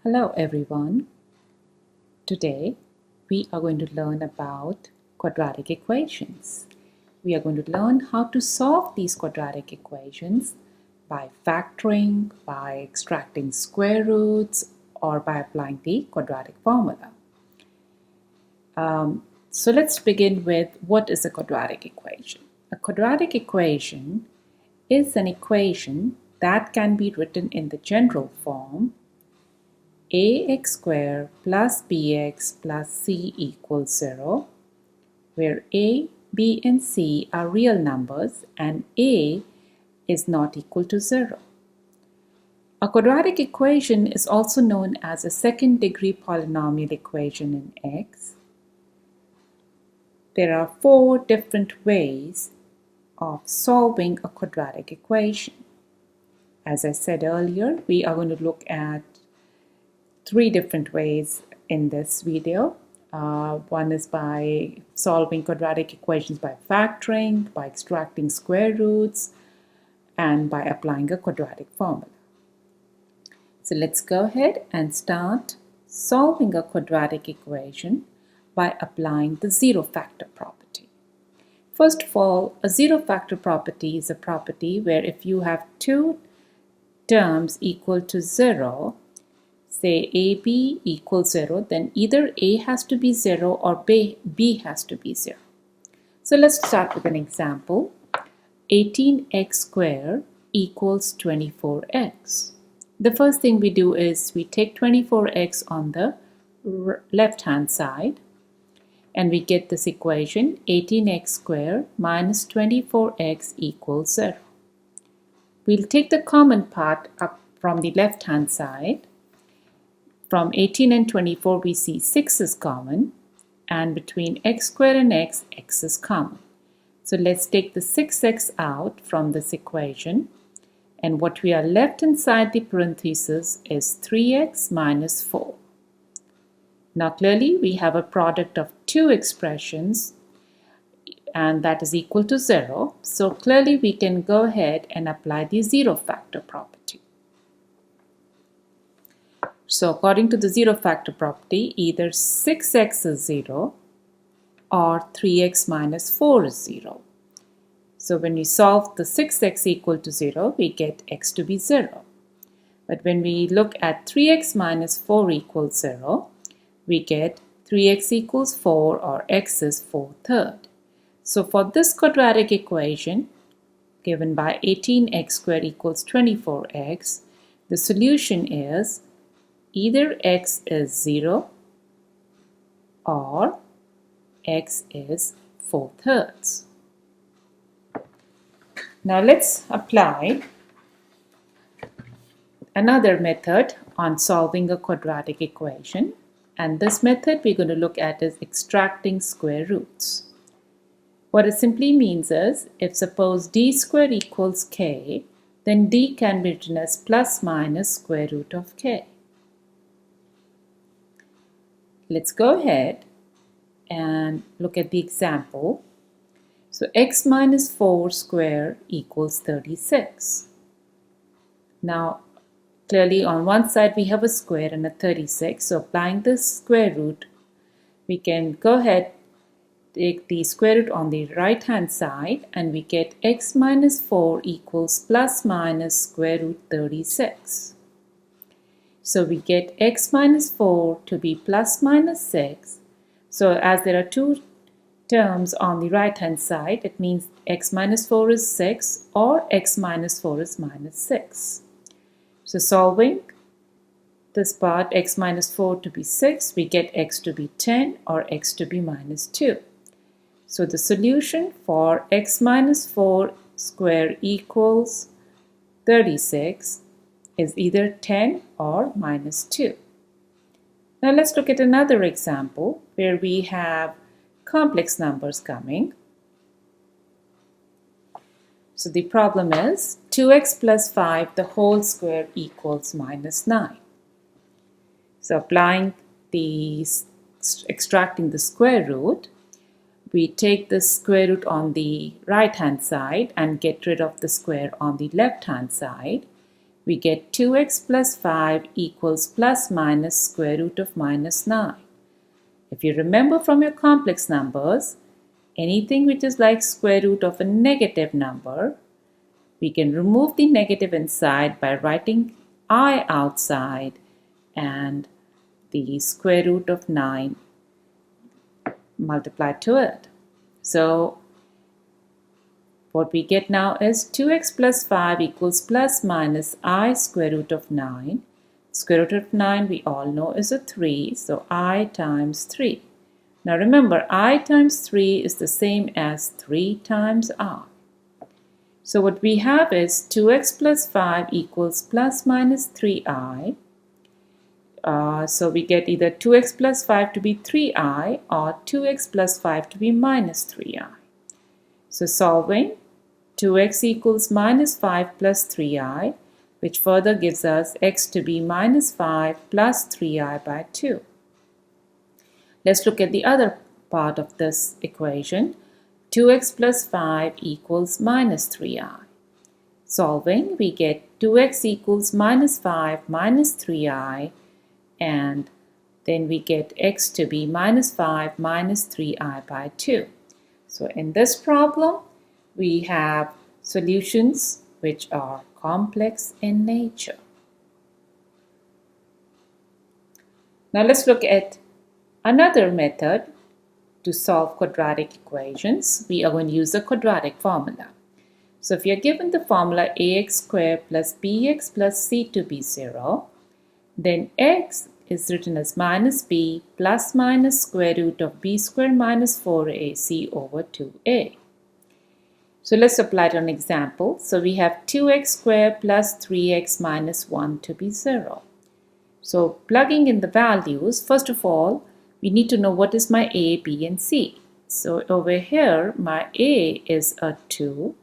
Hello everyone. Today we are going to learn about quadratic equations. We are going to learn how to solve these quadratic equations by factoring, by extracting square roots, or by applying the quadratic formula. So let's begin with what is a quadratic equation. A quadratic equation is an equation that can be written in the general form ax squared plus bx plus c equals 0, where a, b and c are real numbers and a is not equal to 0. A quadratic equation is also known as a second-degree polynomial equation in x. There are 4 different ways of solving a quadratic equation. As I said earlier, we are going to look at 3 different ways in this video. One is by solving quadratic equations by factoring, by extracting square roots, and by applying a quadratic formula. So let's go ahead and start solving a quadratic equation by applying the zero factor property. First of all, a zero factor property is a property where if you have 2 terms equal to 0, say AB equals 0, then either A has to be 0 or B has to be 0. So let's start with an example. 18x squared equals 24x. The first thing we do is we take 24x on the left hand side and we get this equation 18x squared minus 24x equals 0. We'll take the common part up from the left hand side. From 18 and 24 we see 6 is common, and between x squared and x is common. So let's take the 6x out from this equation, and what we are left inside the parenthesis is 3x minus 4. Now clearly we have a product of 2 expressions and that is equal to 0. So clearly we can go ahead and apply the zero factor property. So according to the zero factor property, either 6x is 0 or 3x minus 4 is 0. So when we solve the 6x equal to 0, we get x to be 0. But when we look at 3x minus 4 equals 0, we get 3x equals 4 or x is 4/3. So for this quadratic equation given by 18x squared equals 24x, the solution is either x is 0 or x is 4/3. Now let's apply another method on solving a quadratic equation, and this method we're going to look at is extracting square roots. What it simply means is, if suppose d squared equals k, then d can be written as plus minus square root of k. Let's go ahead and look at the example. So x minus 4 squared equals 36. Now clearly on one side we have a square and a 36, so applying this square root, we can go ahead, take the square root on the right hand side, and we get x minus 4 equals plus minus square root 36. So we get x minus 4 to be plus minus 6. So as there are 2 terms on the right hand side, it means x minus 4 is 6 or x minus 4 is minus 6. So solving this part, x minus 4 to be 6, we get x to be 10 or x to be minus 2. So the solution for x minus 4 squared equals 36 is either 10 or minus 2. Now let's look at another example where we have complex numbers coming. So the problem is 2x plus 5 the whole square equals minus 9. So extracting the square root, we take the square root on the right hand side and get rid of the square on the left hand side. we get 2x plus 5 equals plus minus square root of minus 9. If you remember from your complex numbers, anything which is like square root of a negative number, we can remove the negative inside by writing I outside and the square root of 9 multiplied to it. So what we get now is 2x plus 5 equals plus minus I square root of 9. Square root of 9 we all know is a 3, so I times 3. Now remember, I times 3 is the same as 3 times I. So what we have is 2x plus 5 equals plus minus 3i. So we get either 2x plus 5 to be 3i or 2x plus 5 to be minus 3i. So solving, 2x equals minus 5 plus 3i, which further gives us x to be minus 5 plus 3i by 2. Let's look at the other part of this equation. 2x plus 5 equals minus 3i. Solving, we get 2x equals minus 5 minus 3i, and then we get x to be minus 5 minus 3i by 2. So in this problem, we have solutions which are complex in nature. Now let's look at another method to solve quadratic equations. We are going to use the quadratic formula. So if you're given the formula ax squared plus bx plus c to be 0, then x is written as minus b plus minus square root of b squared minus 4ac over 2a. So let's apply it on an example. So we have 2x squared plus 3x minus 1 to be 0. So plugging in the values, first of all, we need to know what is my a, b, and c. So over here, my a is a 2,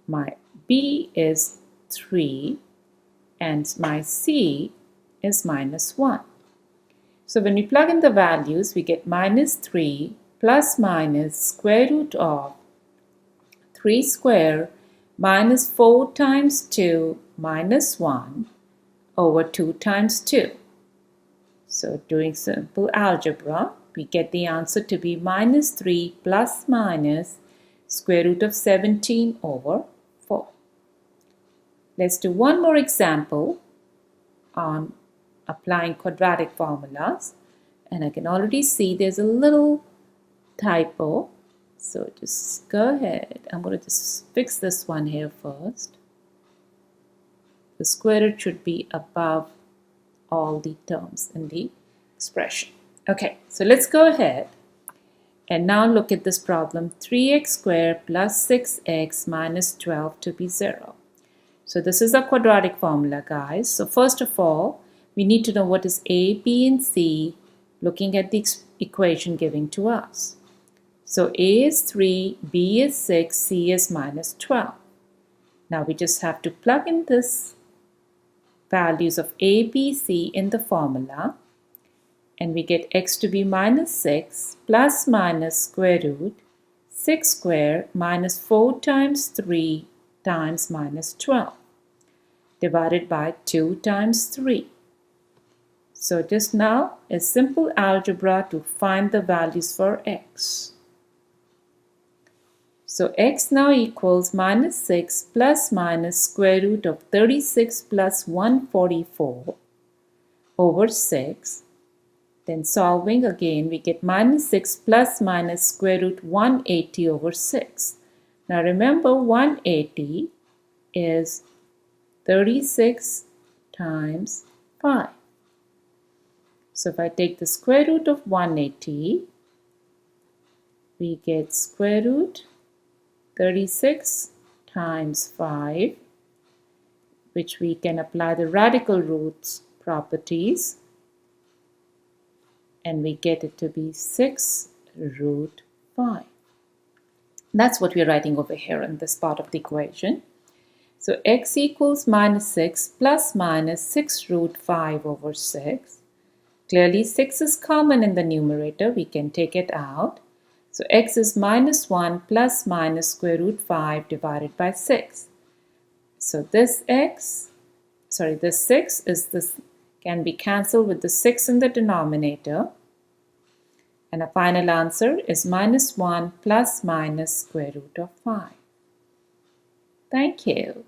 my b is 3, and my c is minus 1. So when we plug in the values, we get minus 3 plus minus square root of 3 squared minus 4 times 2 minus 1 over 2 times 2. So doing simple algebra, we get the answer to be minus 3 plus minus square root of 17 over 4. Let's do one more example on applying quadratic formulas, and I can already see there's a little typo. So just go ahead. I'm going to just fix this one here first. The square root should be above all the terms in the expression. Okay, so let's go ahead and now look at this problem. 3x squared plus 6x minus 12 to be 0. So this is a quadratic formula, guys. So first of all, we need to know what is a, b, and c looking at the equation given to us. So a is 3, b is 6, c is minus 12. Now we just have to plug in this values of a, b, c in the formula, and we get x to be minus 6 plus minus square root 6 squared minus 4 times 3 times minus 12 divided by 2 times 3. So just now is simple algebra to find the values for x. So x now equals minus 6 plus minus square root of 36 plus 144 over 6. Then solving again, we get minus 6 plus minus square root 180 over 6. Now remember, 180 is 36 times 5. So if I take the square root of 180, we get square root 36 times 5, which we can apply the radical roots properties, and we get it to be 6 root 5. That's what we're writing over here in this part of the equation. So x equals minus 6 plus minus 6 root 5 over 6. Clearly 6 is common in the numerator, we can take it out. So x is minus 1 plus minus square root 5 divided by 6. So this x this 6 is this can be cancelled with the 6 in the denominator, and our final answer is -1 plus minus square root of 5. Thank you.